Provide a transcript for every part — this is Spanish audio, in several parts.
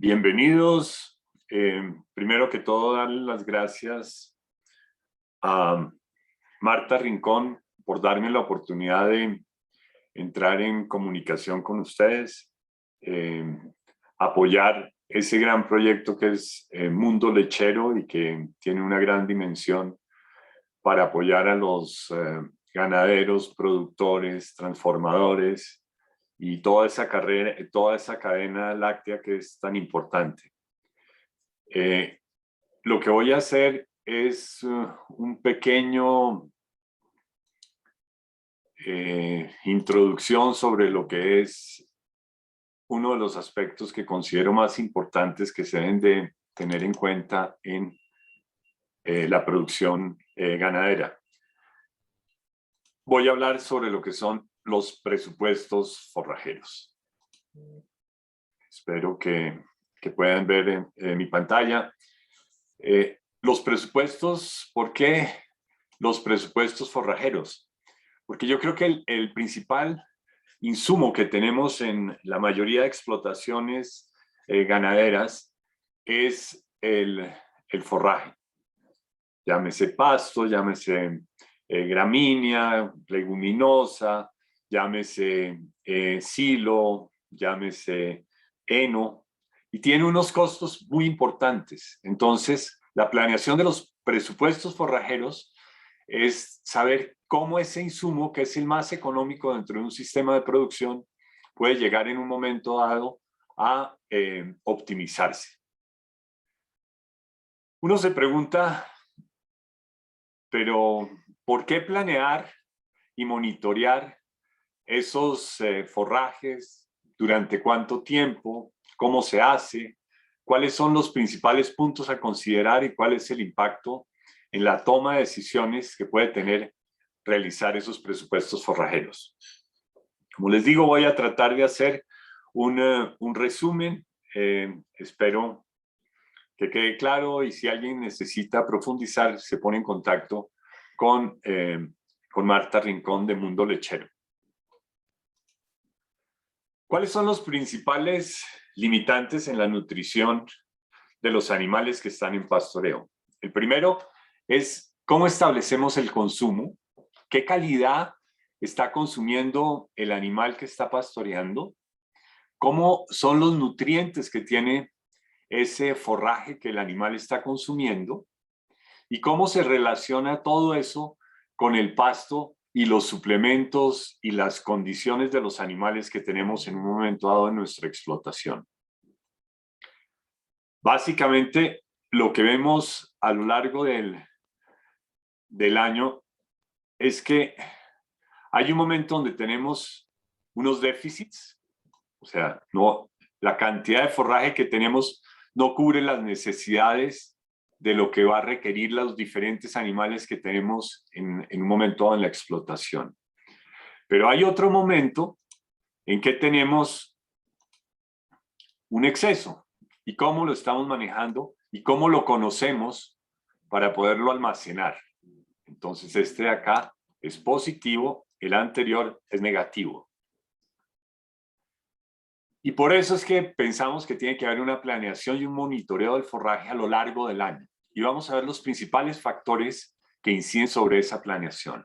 Bienvenidos. Primero que todo, darle las gracias a Marta Rincón por darme la oportunidad de entrar en comunicación con ustedes, apoyar ese gran proyecto que es Mundo Lechero y que tiene una gran dimensión para apoyar a los ganaderos, productores, transformadores y toda esa carrera, toda esa cadena láctea que es tan importante. Lo que voy a hacer es un pequeño introducción sobre lo que es uno de los aspectos que considero más importantes que se deben de tener en cuenta en la producción ganadera. Voy a hablar sobre lo que son los presupuestos forrajeros. Espero que puedan ver en mi pantalla. Los presupuestos, ¿por qué los presupuestos forrajeros? Porque yo creo que el principal insumo que tenemos en la mayoría de explotaciones ganaderas es el forraje. Llámese pasto, llámese gramínea, leguminosa, llámese silo, llámese heno, y tiene unos costos muy importantes. Entonces, la planeación de los presupuestos forrajeros es saber cómo ese insumo, que es el más económico dentro de un sistema de producción, puede llegar en un momento dado a optimizarse. Uno se pregunta, pero ¿por qué planear y monitorear esos forrajes? ¿Durante cuánto tiempo? ¿Cómo se hace? ¿Cuáles son los principales puntos a considerar y cuál es el impacto en la toma de decisiones que puede tener realizar esos presupuestos forrajeros? Como les digo, voy a tratar de hacer un resumen. Espero que quede claro, y si alguien necesita profundizar, se pone en contacto con Marta Rincón de Mundo Lechero. ¿Cuáles son los principales limitantes en la nutrición de los animales que están en pastoreo? El primero es cómo establecemos el consumo, qué calidad está consumiendo el animal que está pastoreando, cómo son los nutrientes que tiene ese forraje que el animal está consumiendo y cómo se relaciona todo eso con el pasto y los suplementos y las condiciones de los animales que tenemos en un momento dado en nuestra explotación. Básicamente, lo que vemos a lo largo del año es que hay un momento donde tenemos unos déficits, o sea, la cantidad de forraje que tenemos no cubre las necesidades de lo que va a requerir los diferentes animales que tenemos en un momento dado en la explotación. Pero hay otro momento en que tenemos un exceso, y cómo lo estamos manejando y cómo lo conocemos para poderlo almacenar. Entonces este de acá es positivo, el anterior es negativo. Y por eso es que pensamos que tiene que haber una planeación y un monitoreo del forraje a lo largo del año. Y vamos a ver los principales factores que inciden sobre esa planeación.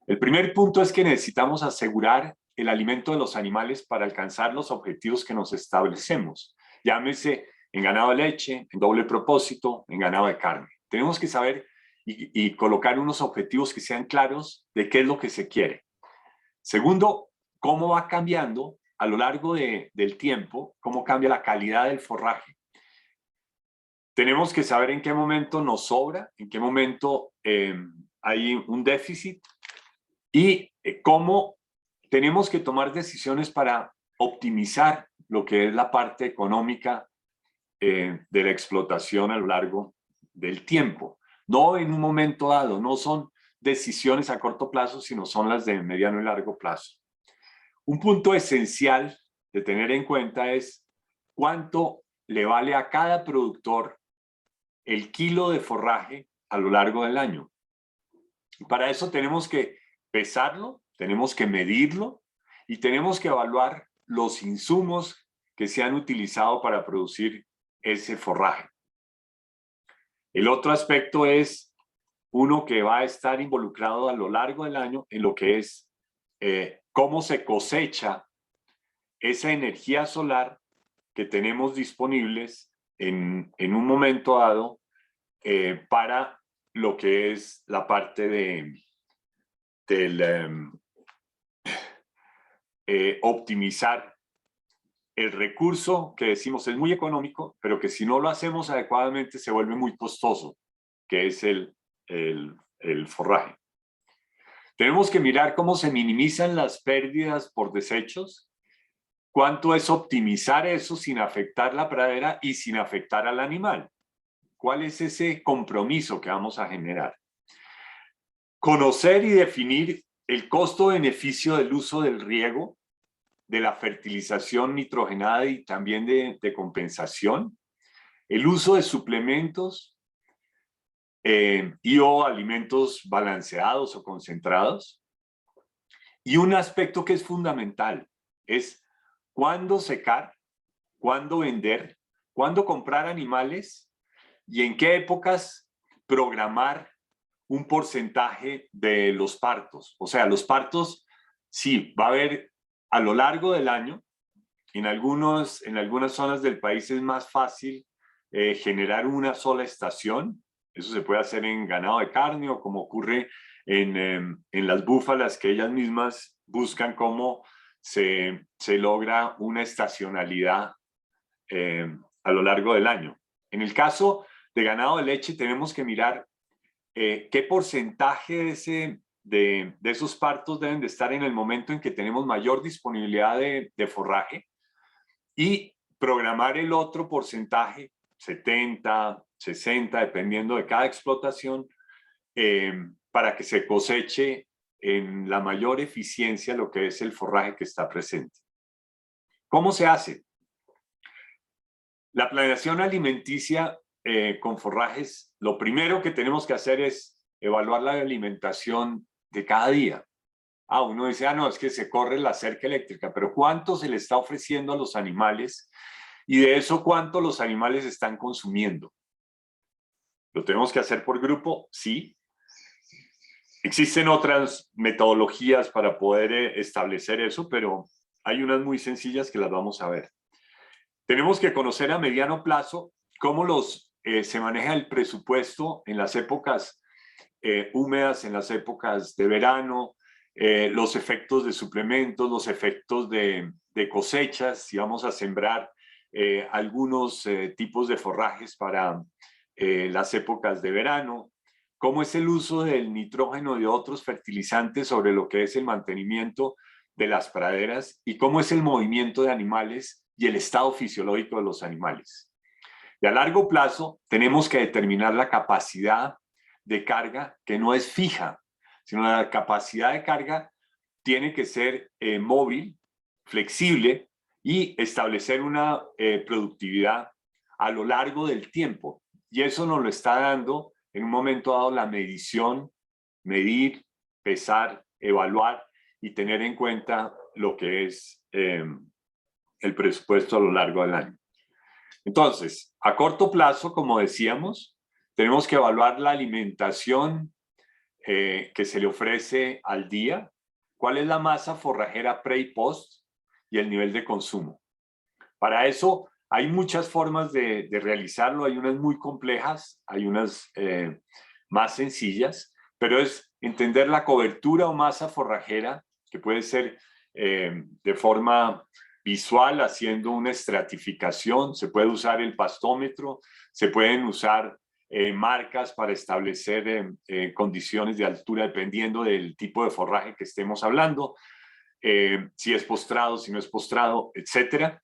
El primer punto es que necesitamos asegurar el alimento de los animales para alcanzar los objetivos que nos establecemos. Llámese en ganado de leche, en doble propósito, en ganado de carne. Tenemos que saber y colocar unos objetivos que sean claros de qué es lo que se quiere. Segundo, cómo va cambiando a lo largo del tiempo, cómo cambia la calidad del forraje. Tenemos que saber en qué momento nos sobra, en qué momento hay un déficit y cómo tenemos que tomar decisiones para optimizar lo que es la parte económica de la explotación a lo largo del tiempo. No en un momento dado, no son decisiones a corto plazo, sino son las de mediano y largo plazo. Un punto esencial de tener en cuenta es cuánto le vale a cada productor el kilo de forraje a lo largo del año. Y para eso tenemos que pesarlo, tenemos que medirlo y tenemos que evaluar los insumos que se han utilizado para producir ese forraje. El otro aspecto es uno que va a estar involucrado a lo largo del año en lo que es cómo se cosecha esa energía solar que tenemos disponibles en un momento dado para lo que es la parte del optimizar el recurso que decimos es muy económico, pero que si no lo hacemos adecuadamente se vuelve muy costoso, que es el forraje. Tenemos que mirar cómo se minimizan las pérdidas por desechos, cuánto es optimizar eso sin afectar la pradera y sin afectar al animal. ¿Cuál es ese compromiso que vamos a generar? Conocer y definir el costo-beneficio del uso del riego, de la fertilización nitrogenada y también de compensación, el uso de suplementos y o alimentos balanceados o concentrados. Y un aspecto que es fundamental es cuándo secar, cuándo vender, cuándo comprar animales y en qué épocas programar un porcentaje de los partos. O sea, los partos, sí, va a haber a lo largo del año. En algunas zonas del país es más fácil generar una sola estación. Eso se puede hacer en ganado de carne o como ocurre en las búfalas, que ellas mismas buscan cómo se logra una estacionalidad a lo largo del año. En el caso de ganado de leche tenemos que mirar qué porcentaje de esos partos deben de estar en el momento en que tenemos mayor disponibilidad de forraje y programar el otro porcentaje, 70, 60, dependiendo de cada explotación, para que se coseche en la mayor eficiencia lo que es el forraje que está presente. ¿Cómo se hace? La planeación alimenticia con forrajes, lo primero que tenemos que hacer es evaluar la alimentación de cada día. Uno dice, no, es que se corre la cerca eléctrica, pero ¿cuánto se le está ofreciendo a los animales? Y de eso, ¿cuánto los animales están consumiendo? ¿Lo tenemos que hacer por grupo? Sí. Existen otras metodologías para poder establecer eso, pero hay unas muy sencillas que las vamos a ver. Tenemos que conocer a mediano plazo cómo se maneja el presupuesto en las épocas húmedas, en las épocas de verano, los efectos de suplementos, los efectos de cosechas, si vamos a sembrar algunos tipos de forrajes para las épocas de verano, cómo es el uso del nitrógeno y de otros fertilizantes sobre lo que es el mantenimiento de las praderas y cómo es el movimiento de animales y el estado fisiológico de los animales. Y a largo plazo tenemos que determinar la capacidad de carga que no es fija, sino la capacidad de carga tiene que ser móvil, flexible y establecer una productividad a lo largo del tiempo. Y eso nos lo está dando en un momento dado la medición, medir, pesar, evaluar y tener en cuenta lo que es el presupuesto a lo largo del año. Entonces, a corto plazo, como decíamos, tenemos que evaluar la alimentación que se le ofrece al día, cuál es la masa forrajera pre y post y el nivel de consumo. Para eso hay muchas formas de realizarlo, hay unas muy complejas, hay unas más sencillas, pero es entender la cobertura o masa forrajera, que puede ser de forma visual, haciendo una estratificación, se puede usar el pastómetro, se pueden usar marcas para establecer condiciones de altura dependiendo del tipo de forraje que estemos hablando, si es postrado, si no es postrado, etcétera.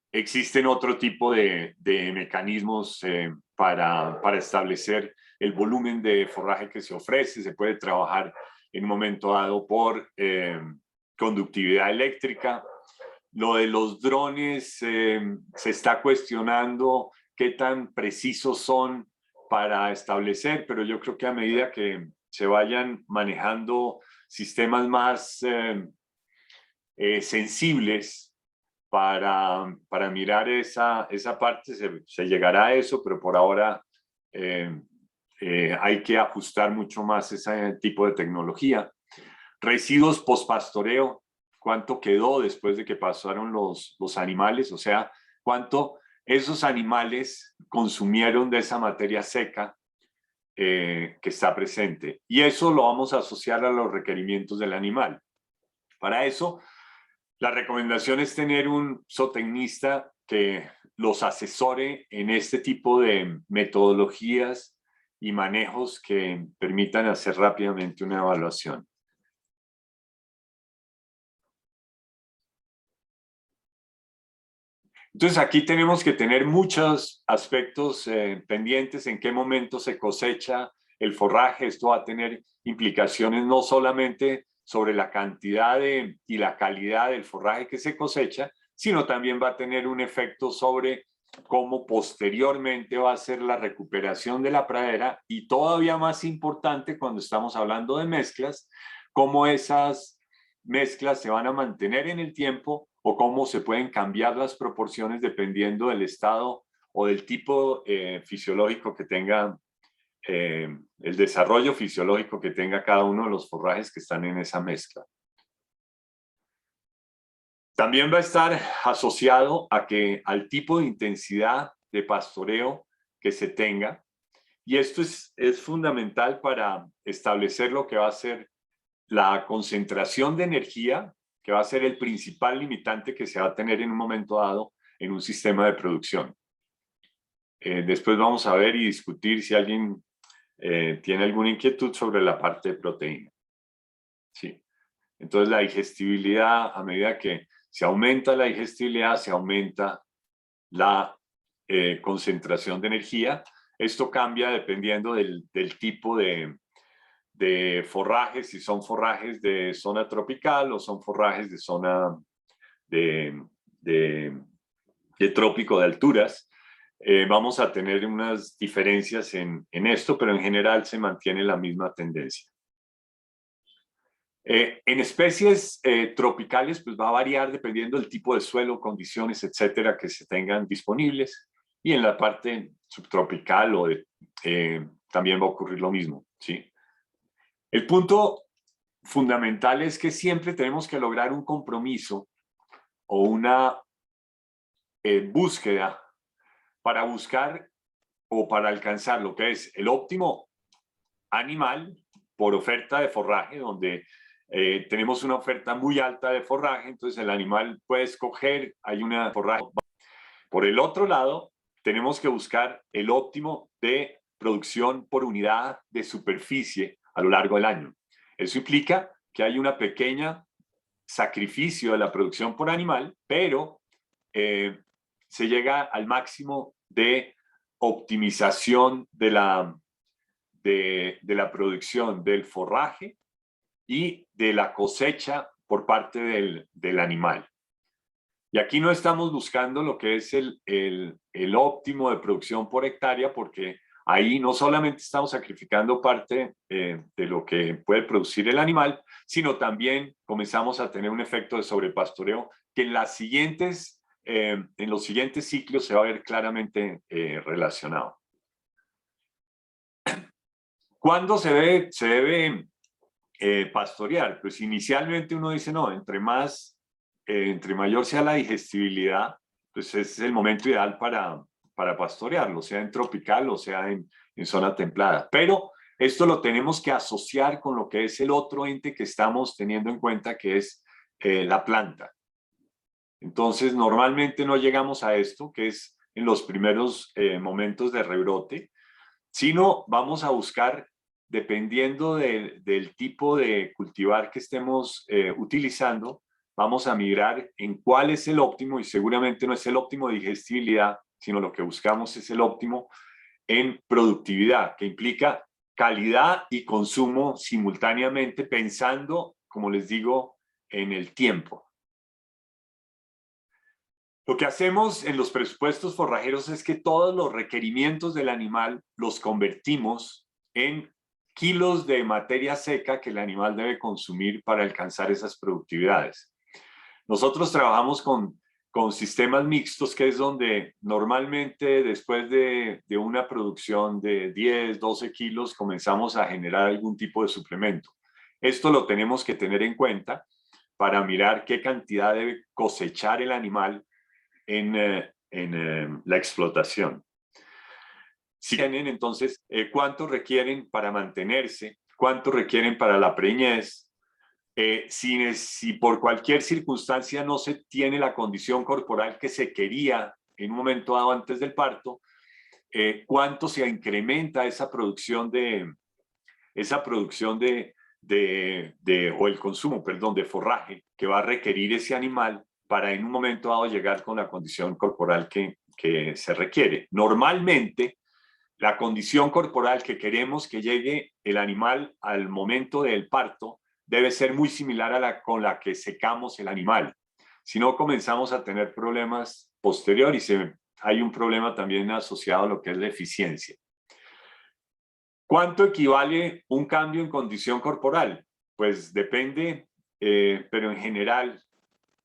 Existen otro tipo de mecanismos para establecer el volumen de forraje que se ofrece. Se puede trabajar en un momento dado por conductividad eléctrica. Lo de los drones se está cuestionando qué tan precisos son para establecer, pero yo creo que a medida que se vayan manejando sistemas más sensibles, para mirar esa parte, se llegará a eso, pero por ahora hay que ajustar mucho más ese tipo de tecnología. Residuos postpastoreo, ¿cuánto quedó después de que pasaron los animales? O sea, ¿cuánto esos animales consumieron de esa materia seca que está presente? Y eso lo vamos a asociar a los requerimientos del animal. Para eso, la recomendación es tener un zootecnista que los asesore en este tipo de metodologías y manejos que permitan hacer rápidamente una evaluación. Entonces aquí tenemos que tener muchos aspectos pendientes, en qué momento se cosecha el forraje. Esto va a tener implicaciones no solamente sobre la cantidad y la calidad del forraje que se cosecha, sino también va a tener un efecto sobre cómo posteriormente va a ser la recuperación de la pradera, y todavía más importante cuando estamos hablando de mezclas, cómo esas mezclas se van a mantener en el tiempo o cómo se pueden cambiar las proporciones dependiendo del estado o del tipo fisiológico que tenga, el desarrollo fisiológico que tenga cada uno de los forrajes que están en esa mezcla. También va a estar asociado al tipo de intensidad de pastoreo que se tenga, y esto es fundamental para establecer lo que va a ser la concentración de energía, que va a ser el principal limitante que se va a tener en un momento dado en un sistema de producción. Después vamos a ver y discutir si alguien tiene alguna inquietud sobre la parte de proteína. Sí. Entonces la digestibilidad, a medida que se aumenta la digestibilidad, se aumenta la concentración de energía. Esto cambia dependiendo del tipo de forrajes, si son forrajes de zona tropical o son forrajes de zona de trópico de alturas. Vamos a tener unas diferencias en esto, pero en general se mantiene la misma tendencia. En especies tropicales, pues va a variar dependiendo del tipo de suelo, condiciones, etcétera, que se tengan disponibles. Y en la parte subtropical también va a ocurrir lo mismo, ¿sí? El punto fundamental es que siempre tenemos que lograr un compromiso o una búsqueda para buscar o para alcanzar lo que es el óptimo animal por oferta de forraje, donde tenemos una oferta muy alta de forraje, entonces el animal puede escoger, hay una forraje. Por el otro lado, tenemos que buscar el óptimo de producción por unidad de superficie a lo largo del año. Eso implica que hay una pequeña sacrificio de la producción por animal, pero se llega al máximo de optimización de la producción del forraje y de la cosecha por parte del animal. Y aquí no estamos buscando lo que es el óptimo de producción por hectárea, porque ahí no solamente estamos sacrificando parte de lo que puede producir el animal, sino también comenzamos a tener un efecto de sobrepastoreo que en los siguientes ciclos se va a ver claramente relacionado. ¿Cuándo se debe pastorear? Pues inicialmente uno dice, no, entre mayor sea la digestibilidad, pues es el momento ideal para pastorearlo, sea en tropical o sea en zona templada. Pero esto lo tenemos que asociar con lo que es el otro ente que estamos teniendo en cuenta, que es la planta. Entonces, normalmente no llegamos a esto, que es en los primeros momentos de rebrote, sino vamos a buscar, dependiendo del tipo de cultivar que estemos utilizando, vamos a mirar en cuál es el óptimo, y seguramente no es el óptimo de digestibilidad, sino lo que buscamos es el óptimo en productividad, que implica calidad y consumo simultáneamente, pensando, como les digo, en el tiempo. Lo que hacemos en los presupuestos forrajeros es que todos los requerimientos del animal los convertimos en kilos de materia seca que el animal debe consumir para alcanzar esas productividades. Nosotros trabajamos con con sistemas mixtos, que es donde normalmente después de una producción de 10, 12 kilos comenzamos a generar algún tipo de suplemento. Esto lo tenemos que tener en cuenta para mirar qué cantidad debe cosechar el animal en la explotación. Si tienen entonces cuánto requieren para mantenerse, cuánto requieren para la preñez, si por cualquier circunstancia no se tiene la condición corporal que se quería en un momento dado antes del parto, cuánto se incrementa esa producción o el consumo, perdón, de forraje que va a requerir ese animal para en un momento dado llegar con la condición corporal que se requiere. Normalmente, la condición corporal que queremos que llegue el animal al momento del parto debe ser muy similar a la con la que secamos el animal. Si no, comenzamos a tener problemas posteriores y hay un problema también asociado a lo que es la eficiencia. ¿Cuánto equivale un cambio en condición corporal? Pues depende, pero en general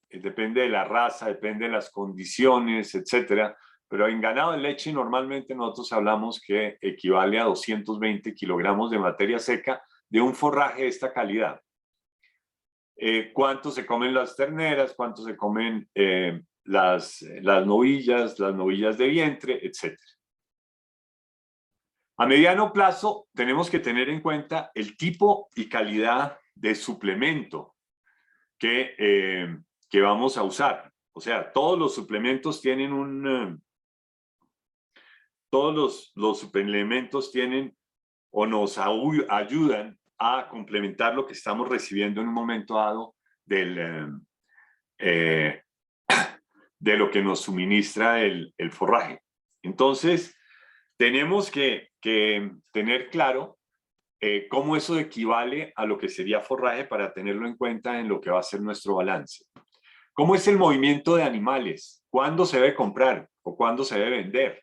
depende de la raza, depende de las condiciones, etcétera. Pero en ganado de leche normalmente nosotros hablamos que equivale a 220 kilogramos de materia seca de un forraje de esta calidad. ¿Cuánto se comen las terneras? ¿Cuánto se comen las novillas de vientre, etcétera? A mediano plazo tenemos que tener en cuenta el tipo y calidad de suplemento que vamos a usar. O sea, todos los suplementos tienen todos los suplementos tienen o nos ayudan a complementar lo que estamos recibiendo en un momento dado de lo que nos suministra el forraje. Entonces, tenemos que tener claro cómo eso equivale a lo que sería forraje para tenerlo en cuenta en lo que va a ser nuestro balance. ¿Cómo es el movimiento de animales? ¿Cuándo se debe comprar o cuándo se debe vender?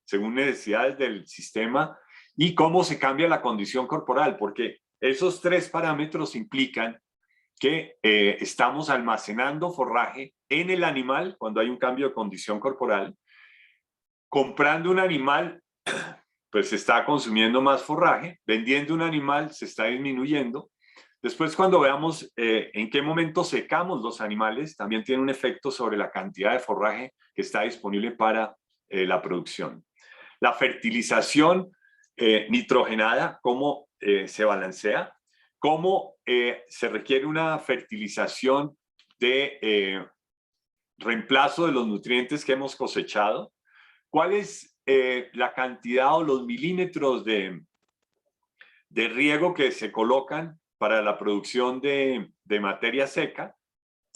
Según necesidades del sistema, y cómo se cambia la condición corporal, porque esos tres parámetros implican que estamos almacenando forraje en el animal cuando hay un cambio de condición corporal. Comprando un animal, pues se está consumiendo más forraje, vendiendo un animal se está disminuyendo. Después, cuando veamos en qué momento secamos los animales, también tiene un efecto sobre la cantidad de forraje que está disponible para la producción. La fertilización nitrogenada, cómo se balancea, cómo se requiere una fertilización de reemplazo de los nutrientes que hemos cosechado, cuál es la cantidad o los milímetros de riego que se colocan para la producción de materia seca,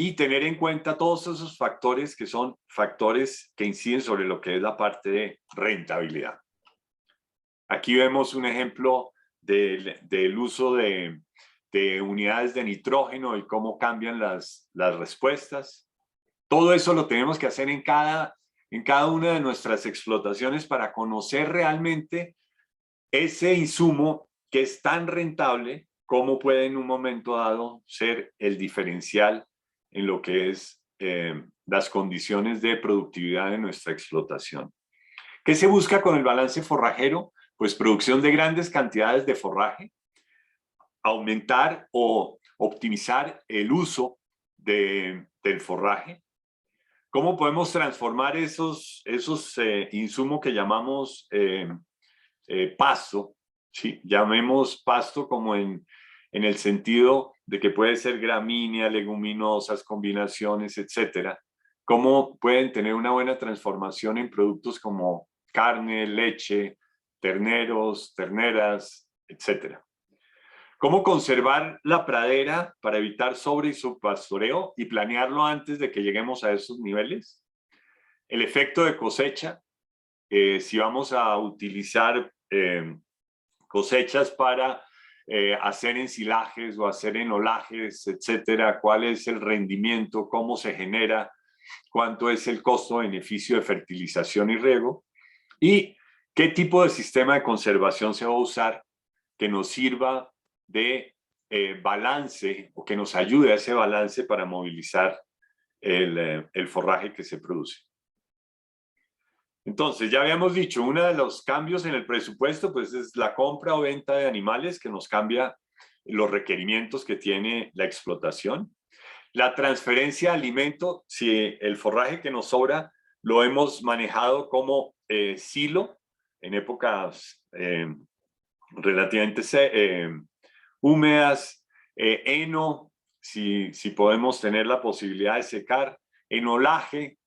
y tener en cuenta todos esos factores que son factores que inciden sobre lo que es la parte de rentabilidad. Aquí vemos un ejemplo del uso de unidades de nitrógeno y cómo cambian las respuestas. Todo eso lo tenemos que hacer en cada una de nuestras explotaciones para conocer realmente ese insumo que es tan rentable, cómo puede en un momento dado ser el diferencial en lo que es las condiciones de productividad de nuestra explotación. ¿Qué se busca con el balance forrajero? Pues producción de grandes cantidades de forraje, aumentar o optimizar el uso del forraje. ¿Cómo podemos transformar esos insumos que llamamos pasto? ¿Sí? Llamemos pasto como en el sentido de que puede ser gramínea, leguminosas, combinaciones, etcétera. ¿Cómo pueden tener una buena transformación en productos como carne, leche, terneros, terneras, etcétera? ¿Cómo conservar la pradera para evitar sobre y subpastoreo y planearlo antes de que lleguemos a esos niveles? El efecto de cosecha, si vamos a utilizar cosechas para hacer ensilajes o hacer enolajes, etcétera, cuál es el rendimiento, cómo se genera, cuánto es el costo-beneficio de fertilización y riego, y qué tipo de sistema de conservación se va a usar que nos sirva de balance o que nos ayude a ese balance para movilizar el forraje que se produce. Entonces, ya habíamos dicho, uno de los cambios en el presupuesto pues es la compra o venta de animales, que nos cambia los requerimientos que tiene la explotación. La transferencia de alimento, si el forraje que nos sobra lo hemos manejado como silo en épocas relativamente húmedas, heno, si podemos tener la posibilidad de secar, enolaje,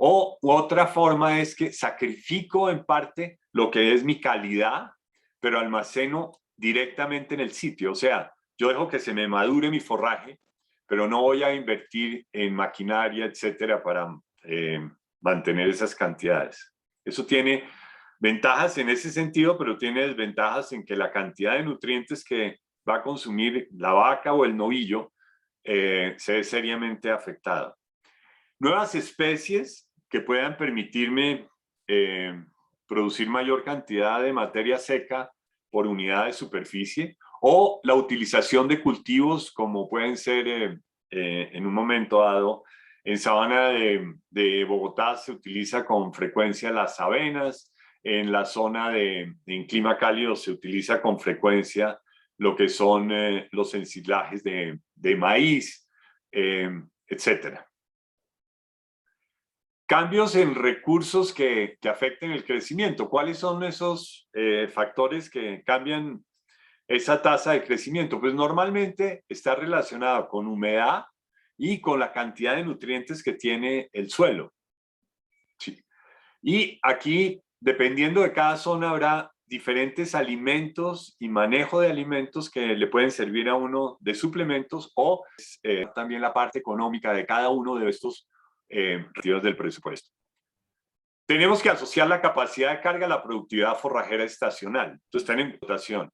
o otra forma es que sacrifico en parte lo que es mi calidad, pero almaceno directamente en el sitio. O sea, yo dejo que se me madure mi forraje, pero no voy a invertir en maquinaria, etcétera, para mantener esas cantidades. Eso tiene ventajas en ese sentido, pero tiene desventajas en que la cantidad de nutrientes que va a consumir la vaca o el novillo se ve seriamente afectada. Nuevas especies que puedan permitirme producir mayor cantidad de materia seca por unidad de superficie, o la utilización de cultivos como pueden ser en un momento dado. En sabana de Bogotá se utiliza con frecuencia las avenas, en la zona en clima cálido se utiliza con frecuencia lo que son los ensilajes de maíz, etcétera. Cambios en recursos que afecten el crecimiento. ¿Cuáles son esos factores que cambian esa tasa de crecimiento? Pues normalmente está relacionado con humedad y con la cantidad de nutrientes que tiene el suelo. Sí. Y aquí, dependiendo de cada zona, habrá diferentes alimentos y manejo de alimentos que le pueden servir a uno de suplementos, o también la parte económica de cada uno de estos retiros del presupuesto. Tenemos que asociar la capacidad de carga a la productividad forrajera estacional. Entonces, están en votación.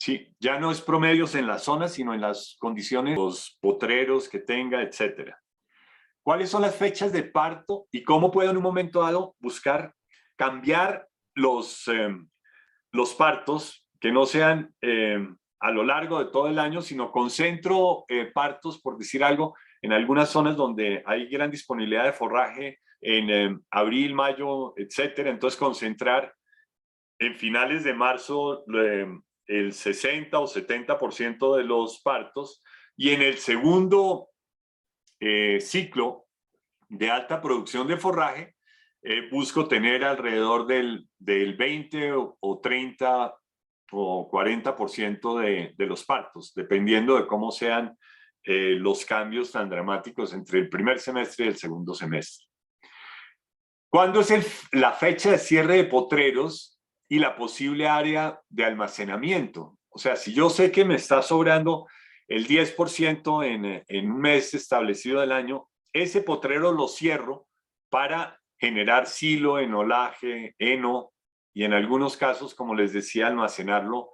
Sí, ya no es promedios en la zona, sino en las condiciones, los potreros que tenga, etcétera. ¿Cuáles son las fechas de parto y cómo puedo en un momento dado buscar cambiar los partos que no sean a lo largo de todo el año, sino concentro partos, por decir algo, en algunas zonas donde hay gran disponibilidad de forraje en abril, mayo, etcétera? Entonces, concentrar en finales de marzo el 60 o 70% de los partos, y en el segundo ciclo de alta producción de forraje busco tener alrededor del 20 o 30 o 40% de los partos, dependiendo de cómo sean los cambios tan dramáticos entre el primer semestre y el segundo semestre. ¿Cuándo es la fecha de cierre de potreros y la posible área de almacenamiento? O sea, si yo sé que me está sobrando el 10% en un mes establecido del año, ese potrero lo cierro para generar silo, enolaje, heno, y en algunos casos, como les decía, almacenarlo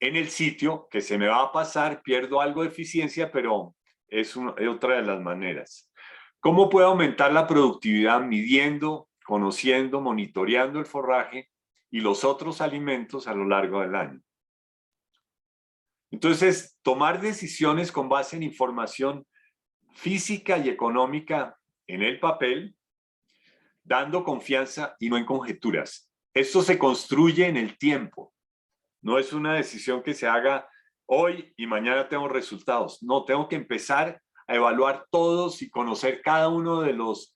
en el sitio, que se me va a pasar, pierdo algo de eficiencia, pero es otra de las maneras. ¿Cómo puedo aumentar la productividad? Midiendo, conociendo, monitoreando el forraje y los otros alimentos a lo largo del año. Entonces, tomar decisiones con base en información física y económica en el papel, dando confianza y no en conjeturas. Esto se construye en el tiempo. No es una decisión que se haga hoy y mañana tengo resultados. No, tengo que empezar a evaluar todos y conocer cada uno de los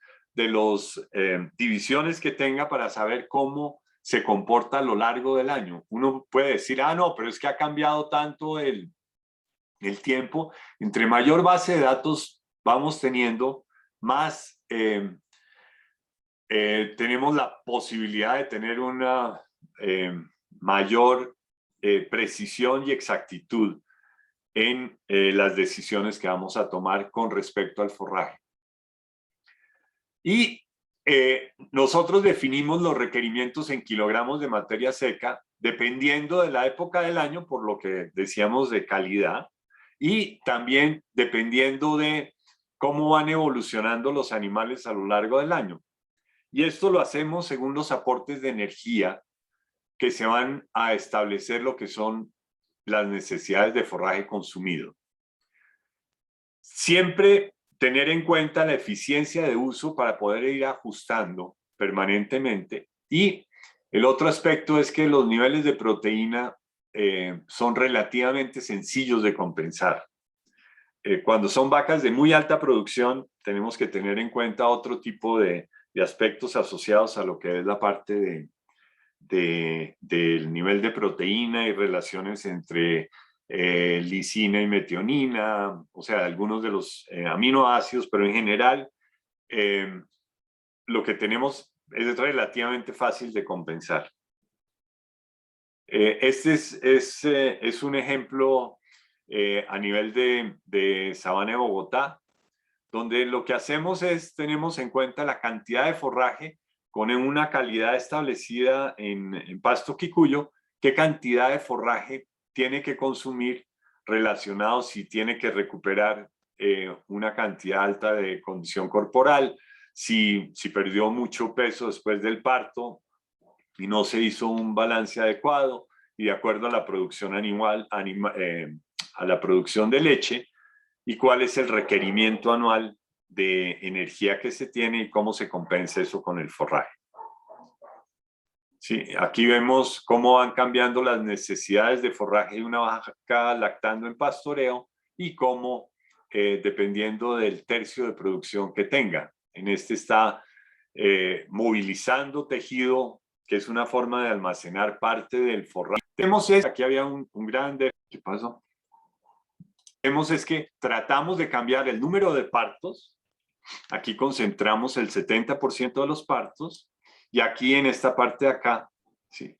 divisiones que tenga para saber cómo se comporta a lo largo del año. Uno puede decir, no, pero es que ha cambiado tanto el tiempo. Entre mayor base de datos vamos teniendo, más tenemos la posibilidad de tener una mayor precisión y exactitud en las decisiones que vamos a tomar con respecto al forraje. Y nosotros definimos los requerimientos en kilogramos de materia seca dependiendo de la época del año, por lo que decíamos de calidad, y también dependiendo de cómo van evolucionando los animales a lo largo del año. Y esto lo hacemos según los aportes de energía que se van a establecer lo que son las necesidades de forraje consumido. Siempre tener en cuenta la eficiencia de uso para poder ir ajustando permanentemente. Y el otro aspecto es que los niveles de proteína son relativamente sencillos de compensar. Cuando son vacas de muy alta producción, tenemos que tener en cuenta otro tipo de aspectos asociados a lo que es la parte del nivel de proteína y relaciones entre lisina y metionina, o sea, algunos de los aminoácidos, pero en general lo que tenemos es relativamente fácil de compensar. Este es un ejemplo a nivel de Sabana de Bogotá, donde lo que hacemos es, tenemos en cuenta la cantidad de forraje con una calidad establecida en Pasto Quicuyo, qué cantidad de forraje tiene que consumir relacionado si tiene que recuperar una cantidad alta de condición corporal, si perdió mucho peso después del parto y no se hizo un balance adecuado, y de acuerdo a la producción animal, a la producción de leche, y cuál es el requerimiento anual de energía que se tiene y cómo se compensa eso con el forraje. Sí, aquí vemos cómo van cambiando las necesidades de forraje de una vaca lactando en pastoreo y cómo, dependiendo del tercio de producción que tenga. En este está movilizando tejido, que es una forma de almacenar parte del forraje. Aquí había un grande... ¿Qué pasó? Vemos es que tratamos de cambiar el número de partos. Aquí concentramos el 70% de los partos y aquí en esta parte de acá, sí,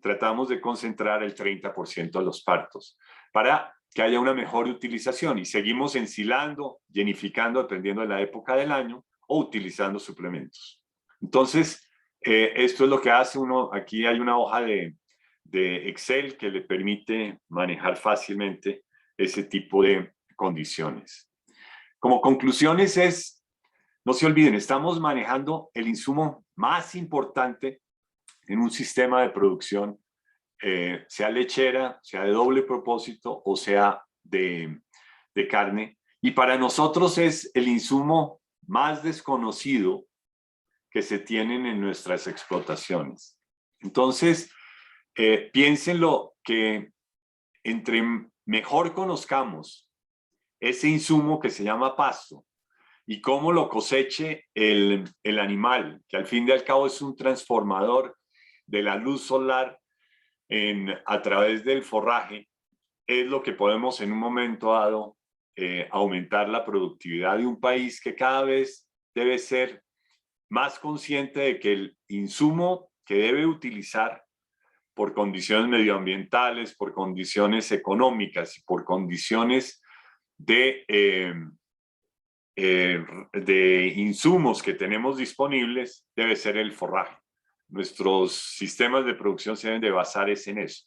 tratamos de concentrar el 30% de los partos para que haya una mejor utilización y seguimos ensilando, llenificando dependiendo de la época del año o utilizando suplementos. Entonces, esto es lo que hace uno. Aquí hay una hoja de Excel que le permite manejar fácilmente ese tipo de condiciones. Como conclusiones es, no se olviden, estamos manejando el insumo más importante en un sistema de producción, sea lechera, sea de doble propósito o sea de carne. Y para nosotros es el insumo más desconocido que se tienen en nuestras explotaciones. Entonces, piénsenlo que entre mejor conozcamos ese insumo que se llama pasto y cómo lo coseche el animal, que al fin y al cabo es un transformador de la luz solar a través del forraje, es lo que podemos en un momento dado aumentar la productividad de un país que cada vez debe ser más consciente de que el insumo que debe utilizar por condiciones medioambientales, por condiciones económicas y por condiciones de insumos que tenemos disponibles, debe ser el forraje. Nuestros sistemas de producción se deben de basar en eso.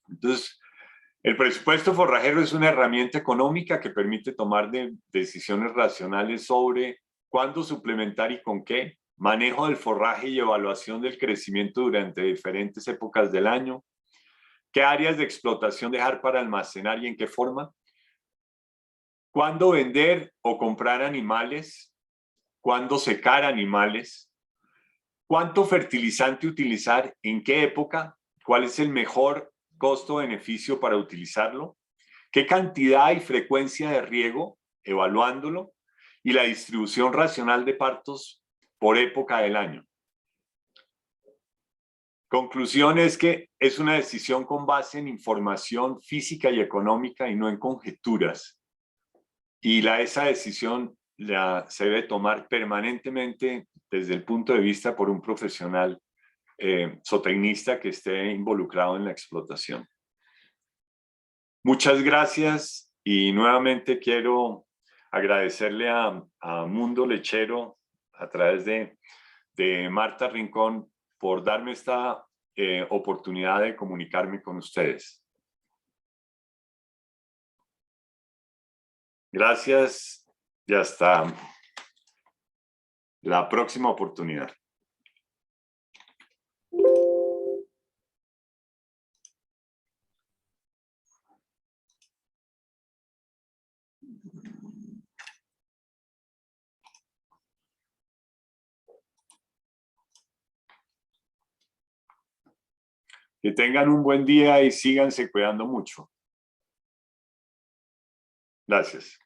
Entonces, el presupuesto forrajero es una herramienta económica que permite tomar decisiones racionales sobre cuándo suplementar y con qué, manejo del forraje y evaluación del crecimiento durante diferentes épocas del año, qué áreas de explotación dejar para almacenar y en qué forma, cuándo vender o comprar animales, cuándo secar animales, cuánto fertilizante utilizar, en qué época, cuál es el mejor costo-beneficio para utilizarlo, qué cantidad y frecuencia de riego, evaluándolo, y la distribución racional de partos por época del año. Conclusión es que es una decisión con base en información física y económica y no en conjeturas. Y esa decisión se debe tomar permanentemente desde el punto de vista por un profesional zootecnista que esté involucrado en la explotación. Muchas gracias y nuevamente quiero agradecerle a Mundo Lechero a través de Marta Rincón por darme esta oportunidad de comunicarme con ustedes. Gracias y hasta la próxima oportunidad. Que tengan un buen día y síganse cuidando mucho. Gracias.